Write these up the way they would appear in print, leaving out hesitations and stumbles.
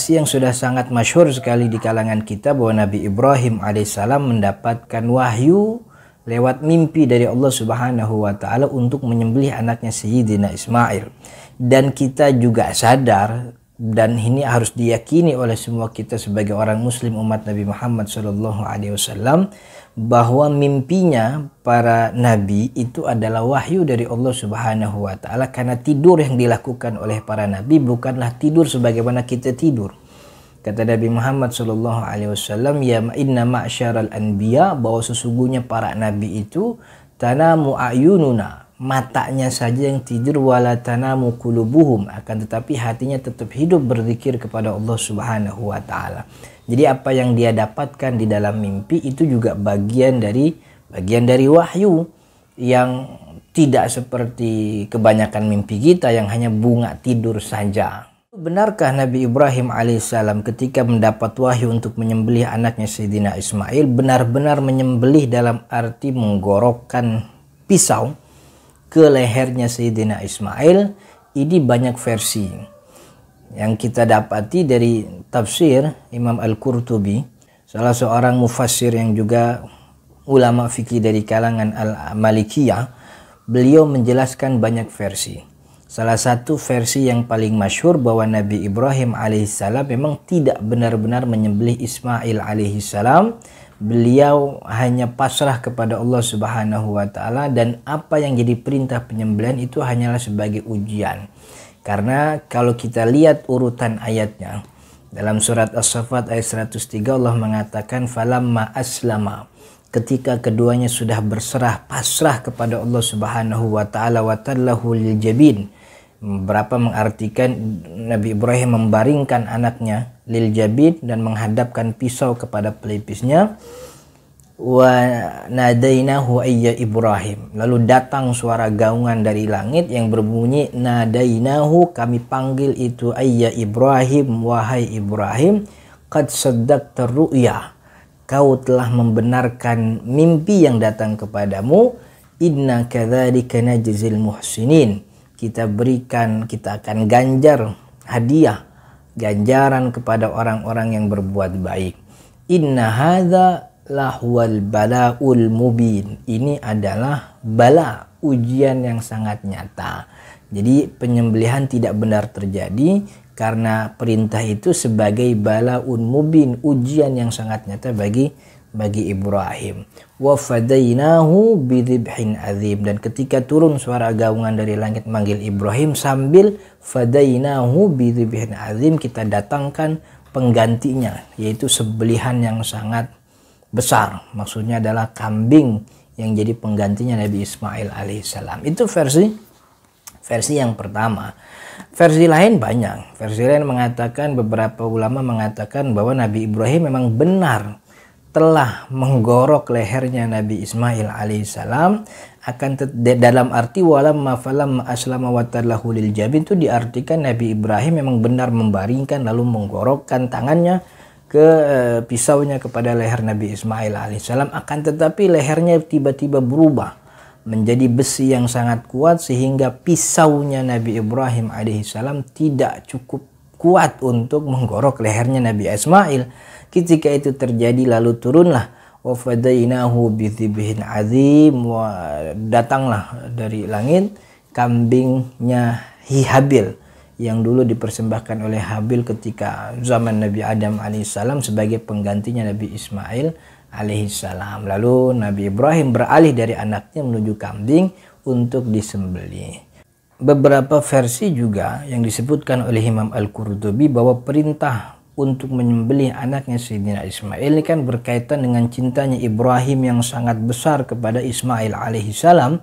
narasi yang sudah sangat masyhur sekali di kalangan kita bahwa Nabi Ibrahim alaihissalam mendapatkan wahyu lewat mimpi dari Allah Subhanahu wa taala untuk menyembelih anaknya Sayyidina Ismail. Dan kita juga sadar, dan ini harus diyakini oleh semua kita sebagai orang muslim umat Nabi Muhammad SAW, bahwa mimpinya para nabi itu adalah wahyu dari Allah Subhanahu wa taala, karena tidur yang dilakukan oleh para nabi bukanlah tidur sebagaimana kita tidur. Kata Nabi Muhammad SAW, ya inna ma'syaral anbiya, bahwa sesungguhnya para nabi itu tanamu ayununa, matanya saja yang tidur, wala tanamu qulubuhum, akan tetapi hatinya tetap hidup berzikir kepada Allah Subhanahu wa taala. Jadi apa yang dia dapatkan di dalam mimpi itu juga bagian dari wahyu, yang tidak seperti kebanyakan mimpi kita yang hanya bunga tidur saja. Benarkah Nabi Ibrahim alaihissalam ketika mendapat wahyu untuk menyembelih anaknya Sayyidina Ismail benar-benar menyembelih dalam arti menggorokkan pisau ke lehernya Sayyidina Ismail? Ini banyak versi yang kita dapati dari tafsir Imam Al-Qurtubi, salah seorang mufassir yang juga ulama fikih dari kalangan Al-Malikiyah. Beliau menjelaskan banyak versi. Salah satu versi yang paling masyhur bahwa Nabi Ibrahim alaihissalam memang tidak benar-benar menyembelih Ismail alaihissalam. Beliau hanya pasrah kepada Allah Subhanahu wa taala, dan apa yang jadi perintah penyembelihan itu hanyalah sebagai ujian. Karena kalau kita lihat urutan ayatnya, dalam surat As-Saffat ayat 103 Allah mengatakan falamma aslama, ketika keduanya sudah berserah pasrah kepada Allah Subhanahu wa taala, wa tallahu lil jabin. Beberapa mengartikan Nabi Ibrahim membaringkan anaknya lil jabin dan menghadapkan pisau kepada pelipisnya. Wa nadainahu ayya Ibrahim, lalu datang suara gaungan dari langit yang berbunyi nadainahu, kami panggil itu ayya Ibrahim, wahai Ibrahim, qad saddaqta ru'ya, kau telah membenarkan mimpi yang datang kepadamu. Inna kadzalika najzil muhsinin, kita akan ganjar hadiah, ganjaran kepada orang-orang yang berbuat baik. Inna hadza lahwal balaul mubin, ini adalah bala, ujian yang sangat nyata. Jadi penyembelihan tidak benar terjadi karena perintah itu sebagai balaun mubin, ujian yang sangat nyata bagi Ibrahim. Wa fadainahu bidzibhin azim, dan ketika turun suara gaungan dari langit manggil Ibrahim sambil fadainahu bidzibhin azim, kita datangkan penggantinya, yaitu sembelihan yang sangat besar. Maksudnya adalah kambing yang jadi penggantinya Nabi Ismail alaihissalam. Itu versi yang pertama. Versi lain banyak. Versi lain mengatakan, beberapa ulama mengatakan bahwa Nabi Ibrahim memang benar telah menggorok lehernya Nabi Ismail alaihissalam, akan dalam arti walamma falamma aslama wa tallahu lil jabin, itu diartikan Nabi Ibrahim memang benar membaringkan lalu menggorokkan tangannya ke pisaunya kepada leher Nabi Ismail alaihissalam. Akan tetapi lehernya tiba-tiba berubah menjadi besi yang sangat kuat, sehingga pisaunya Nabi Ibrahim alaihissalam tidak cukup kuat untuk menggorok lehernya Nabi Ismail. Ketika itu terjadi, lalu turunlah wa fadainahu bidzibhin azim, datanglah dari langit kambingnya Habil yang dulu dipersembahkan oleh Habil ketika zaman Nabi Adam alaihissalam sebagai penggantinya Nabi Ismail alaihissalam. Lalu Nabi Ibrahim beralih dari anaknya menuju kambing untuk disembelih. Beberapa versi juga yang disebutkan oleh Imam Al-Qurtubi bahwa perintah untuk menyembelih anaknya Sayyidina Ismail ini kan berkaitan dengan cintanya Ibrahim yang sangat besar kepada Ismail alaihissalam,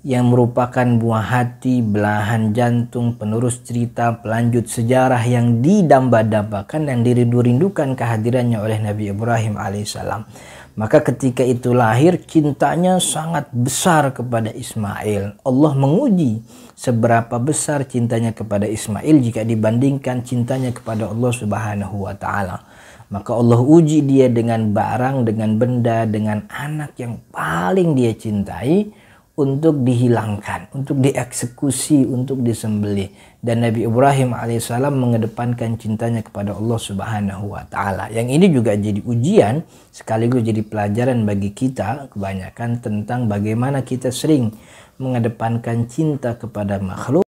yang merupakan buah hati, belahan jantung, penerus cerita, pelanjut sejarah yang didamba-dambakan dan dirindu-rindukan kehadirannya oleh Nabi Ibrahim alaihissalam. Maka ketika itu lahir, cintanya sangat besar kepada Ismail. Allah menguji seberapa besar cintanya kepada Ismail jika dibandingkan cintanya kepada Allah Subhanahu wa taala. Maka Allah uji dia dengan barang, dengan benda, dengan anak yang paling dia cintai, untuk dihilangkan, untuk dieksekusi, untuk disembelih. Dan Nabi Ibrahim alaihissalam mengedepankan cintanya kepada Allah Subhanahu wa taala. Yang ini juga jadi ujian sekaligus jadi pelajaran bagi kita kebanyakan tentang bagaimana kita sering mengedepankan cinta kepada makhluk